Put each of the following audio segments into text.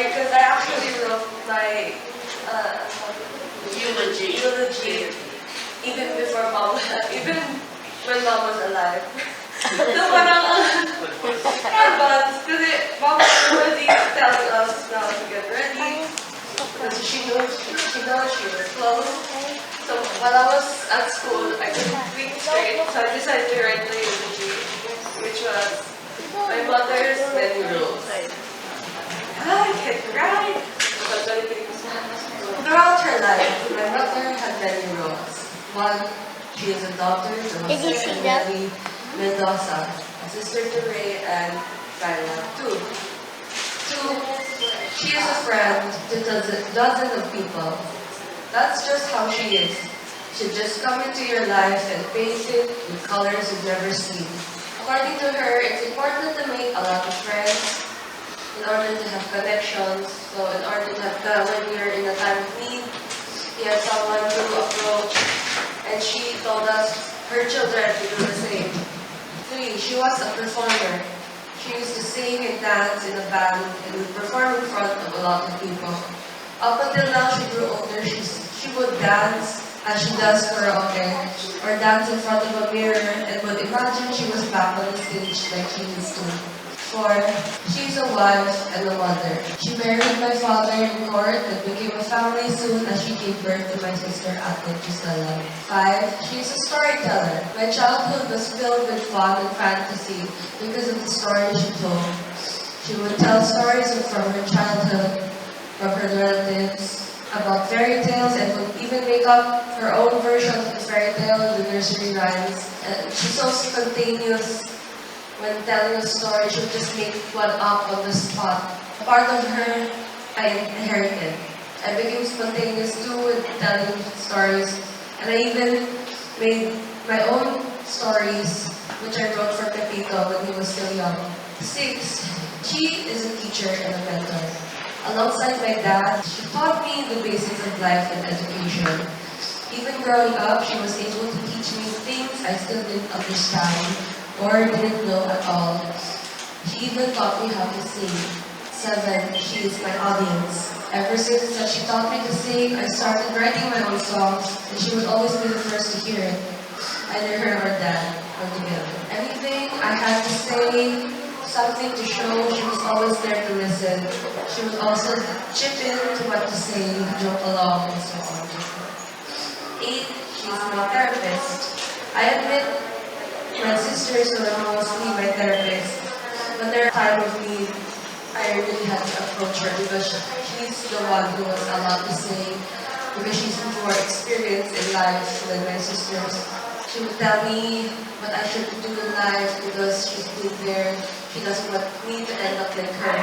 story because I actually wrote my Eulogy. even before mom, even when mom was alive. So parang, advance, kasi mom was already telling us now to get ready. Because she knows she was close. So while I was at school, I couldn't think straight, so I decided to write the eulogy, which was my mother's many rules. I can write. Throughout her life, my mother had many roles. One, she is a daughter to Did you Jose see and that? Nelly Mendoza, a sister to Ray and Kyla. Two, she is a friend to dozens of people. That's just how she is. She'll just come into your life and paint it with colors you've never seen. According to her, it's important to make a lot of friends in order to have connections. So in order to have, when you're in a time of need, you have someone to approach. And she told us her children to do the same. Three, she was a performer. She used to sing and dance in a band and would perform in front of a lot of people. Up until now, she grew older. She would dance as she does karaoke or dance in front of a mirror and would imagine she was back on the stage like she used to. 4. She's a wife and a mother. She married my father in court and became a family soon as she gave birth to my sister Ate Gisela. 5. She's a storyteller. My childhood was filled with fun and fantasy because of the stories she told. She would tell stories from her childhood, from her relatives, about fairy tales, and would even make up her own version of the fairy tale in the nursery rhymes. And she's so spontaneous. When telling a story, she would just make one up on the spot. Part of her I inherited. I became spontaneous too with telling stories, and I even made my own stories, which I wrote for Pepito when he was still young. 6. She is a teacher and a mentor. Alongside my dad, she taught me the basics of life and education. Even growing up, she was able to teach me things I still didn't understand or didn't know at all. She even taught me how to sing. 7. She is my audience. Ever since that she taught me to sing, I started writing my own songs, and she would always be the first to hear it. Either her or dad, or together. Anything I had to say, something to show, she was always there to listen. She would also chip in to what to say, joke along, and so on. 8. She's my therapist. I admit my sisters were mostly my therapist. When there are times of need, I really had to approach her because she's the one who has a lot to say, because she's more experienced in life than my sisters. She would tell me what I should do in life because she's been there. She doesn't want me to end up like her.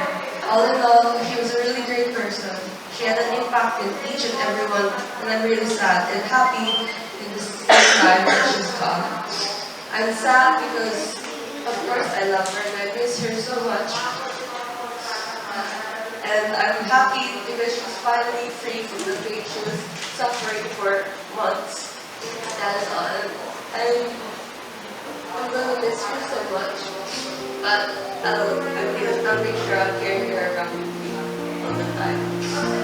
All in all, she was a really great person. She had an impact in each and every one, and I'm really sad and happy in the same time that she's gone. I'm sad because, of course, I love her and I miss her so much. And I'm happy because she's finally free from the pain she was suffering for months. That is all. I'm gonna miss her so much. But I'll make sure I'll carry her around with me all the time.